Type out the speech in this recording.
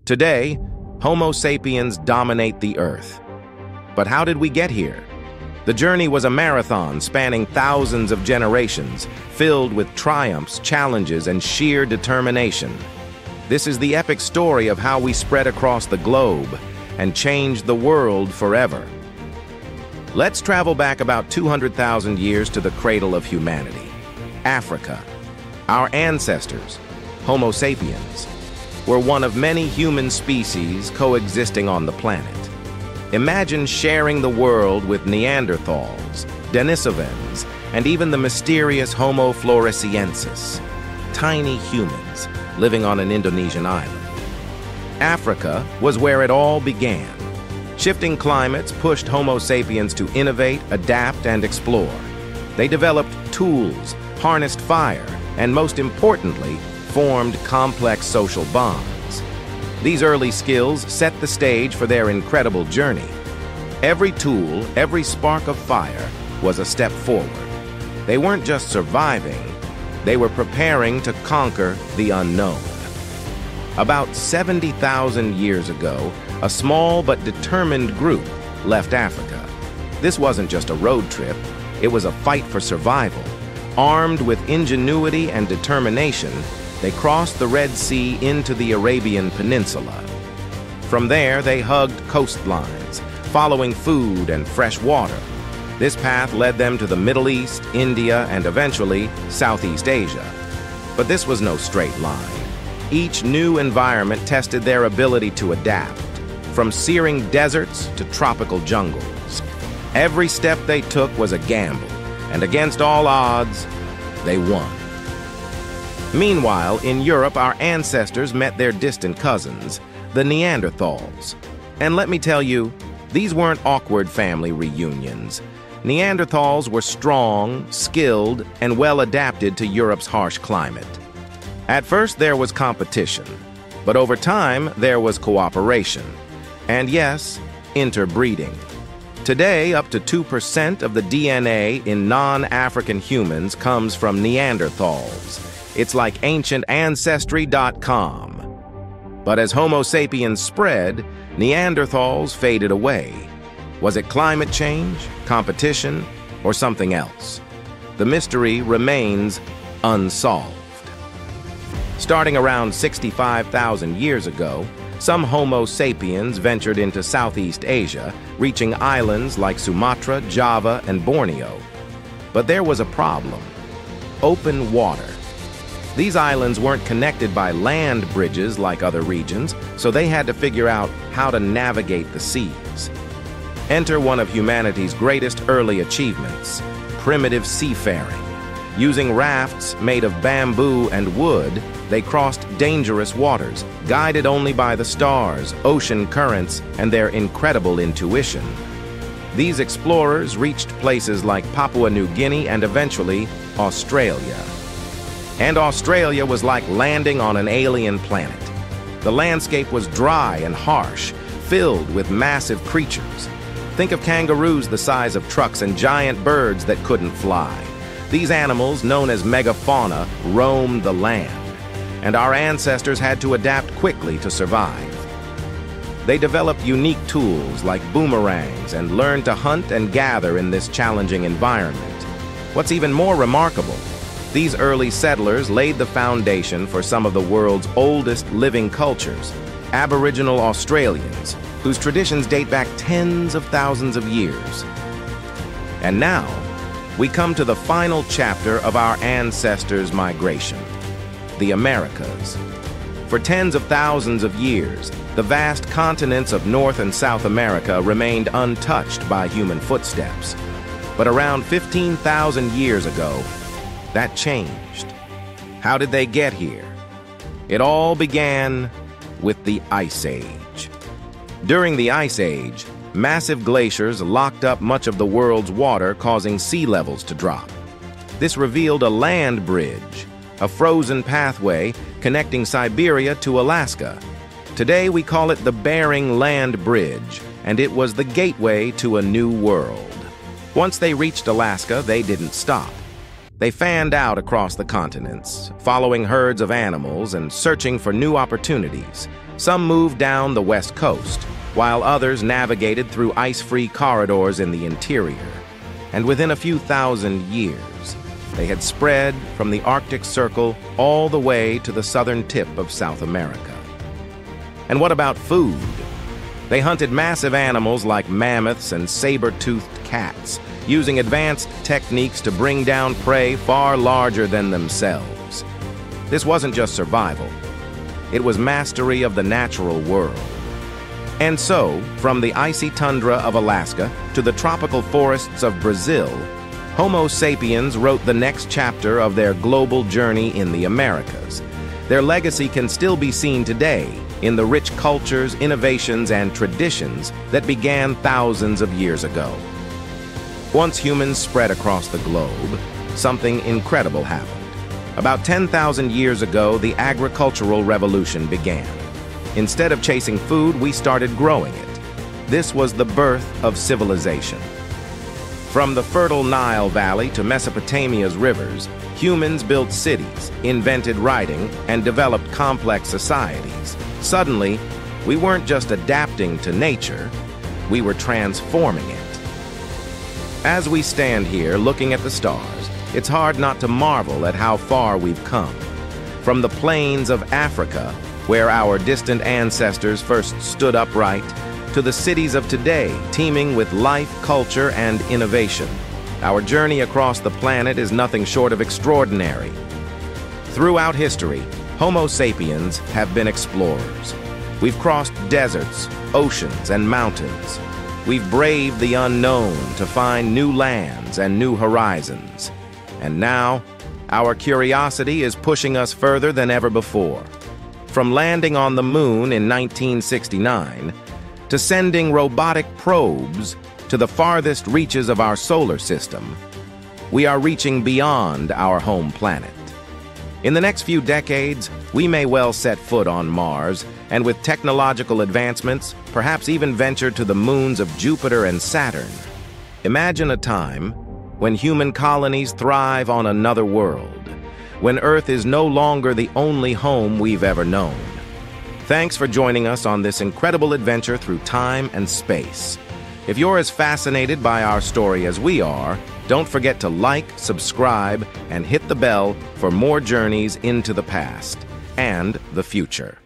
Today, Homo sapiens dominate the Earth. But how did we get here? The journey was a marathon spanning thousands of generations, filled with triumphs, challenges, and sheer determination. This is the epic story of how we spread across the globe and changed the world forever. Let's travel back about 200,000 years to the cradle of humanity, Africa. Our ancestors, Homo sapiens, were one of many human species coexisting on the planet. Imagine sharing the world with Neanderthals, Denisovans, and even the mysterious Homo floresiensis, tiny humans living on an Indonesian island. Africa was where it all began. Shifting climates pushed Homo sapiens to innovate, adapt, and explore. They developed tools, harnessed fire, and most importantly, formed complex social bonds. These early skills set the stage for their incredible journey. Every tool, every spark of fire was a step forward. They weren't just surviving, they were preparing to conquer the unknown. About 70,000 years ago, a small but determined group left Africa. This wasn't just a road trip, it was a fight for survival. Armed with ingenuity and determination, they crossed the Red Sea into the Arabian Peninsula. From there, they hugged coastlines, following food and fresh water. This path led them to the Middle East, India, and eventually Southeast Asia. But this was no straight line. Each new environment tested their ability to adapt, from searing deserts to tropical jungles. Every step they took was a gamble, and against all odds, they won. Meanwhile, in Europe, our ancestors met their distant cousins, the Neanderthals. And let me tell you, these weren't awkward family reunions. Neanderthals were strong, skilled, and well adapted to Europe's harsh climate. At first, there was competition, but over time, there was cooperation. And yes, interbreeding. Today, up to 2% of the DNA in non-African humans comes from Neanderthals. It's like ancientancestry.com. But as Homo sapiens spread, Neanderthals faded away. Was it climate change, competition, or something else? The mystery remains unsolved. Starting around 65,000 years ago, some Homo sapiens ventured into Southeast Asia, reaching islands like Sumatra, Java, and Borneo. But there was a problem: open water. These islands weren't connected by land bridges like other regions, so they had to figure out how to navigate the seas. Enter one of humanity's greatest early achievements: primitive seafaring. Using rafts made of bamboo and wood, they crossed dangerous waters, guided only by the stars, ocean currents, and their incredible intuition. These explorers reached places like Papua New Guinea and eventually Australia. And Australia was like landing on an alien planet. The landscape was dry and harsh, filled with massive creatures. Think of kangaroos the size of trucks and giant birds that couldn't fly. These animals, known as megafauna, roamed the land, and our ancestors had to adapt quickly to survive. They developed unique tools like boomerangs and learned to hunt and gather in this challenging environment. What's even more remarkable, these early settlers laid the foundation for some of the world's oldest living cultures, Aboriginal Australians, whose traditions date back tens of thousands of years. And now, we come to the final chapter of our ancestors' migration, the Americas. For tens of thousands of years, the vast continents of North and South America remained untouched by human footsteps. But around 15,000 years ago, that changed. How did they get here? It all began with the Ice Age. During the Ice Age, massive glaciers locked up much of the world's water, causing sea levels to drop. This revealed a land bridge, a frozen pathway connecting Siberia to Alaska. Today we call it the Bering Land Bridge, and it was the gateway to a new world. Once they reached Alaska, they didn't stop. They fanned out across the continents, following herds of animals and searching for new opportunities. Some moved down the west coast, while others navigated through ice-free corridors in the interior. And within a few thousand years, they had spread from the Arctic Circle all the way to the southern tip of South America. And what about food? They hunted massive animals like mammoths and saber-toothed cats, using advanced techniques to bring down prey far larger than themselves. This wasn't just survival. It was mastery of the natural world. And so, from the icy tundra of Alaska to the tropical forests of Brazil, Homo sapiens wrote the next chapter of their global journey in the Americas. Their legacy can still be seen today in the rich cultures, innovations, and traditions that began thousands of years ago. Once humans spread across the globe, something incredible happened. About 10,000 years ago, the agricultural revolution began. Instead of chasing food, we started growing it. This was the birth of civilization. From the fertile Nile Valley to Mesopotamia's rivers, humans built cities, invented writing, and developed complex societies. Suddenly, we weren't just adapting to nature, we were transforming it. As we stand here looking at the stars, it's hard not to marvel at how far we've come. From the plains of Africa, where our distant ancestors first stood upright, to the cities of today, teeming with life, culture, and innovation. Our journey across the planet is nothing short of extraordinary. Throughout history, Homo sapiens have been explorers. We've crossed deserts, oceans, and mountains. We've braved the unknown to find new lands and new horizons. And now, our curiosity is pushing us further than ever before. From landing on the moon in 1969, to sending robotic probes to the farthest reaches of our solar system, we are reaching beyond our home planet. In the next few decades, we may well set foot on Mars, and with technological advancements, perhaps even venture to the moons of Jupiter and Saturn. Imagine a time when human colonies thrive on another world, when Earth is no longer the only home we've ever known. Thanks for joining us on this incredible adventure through time and space. If you're as fascinated by our story as we are, don't forget to like, subscribe, and hit the bell for more journeys into the past and the future.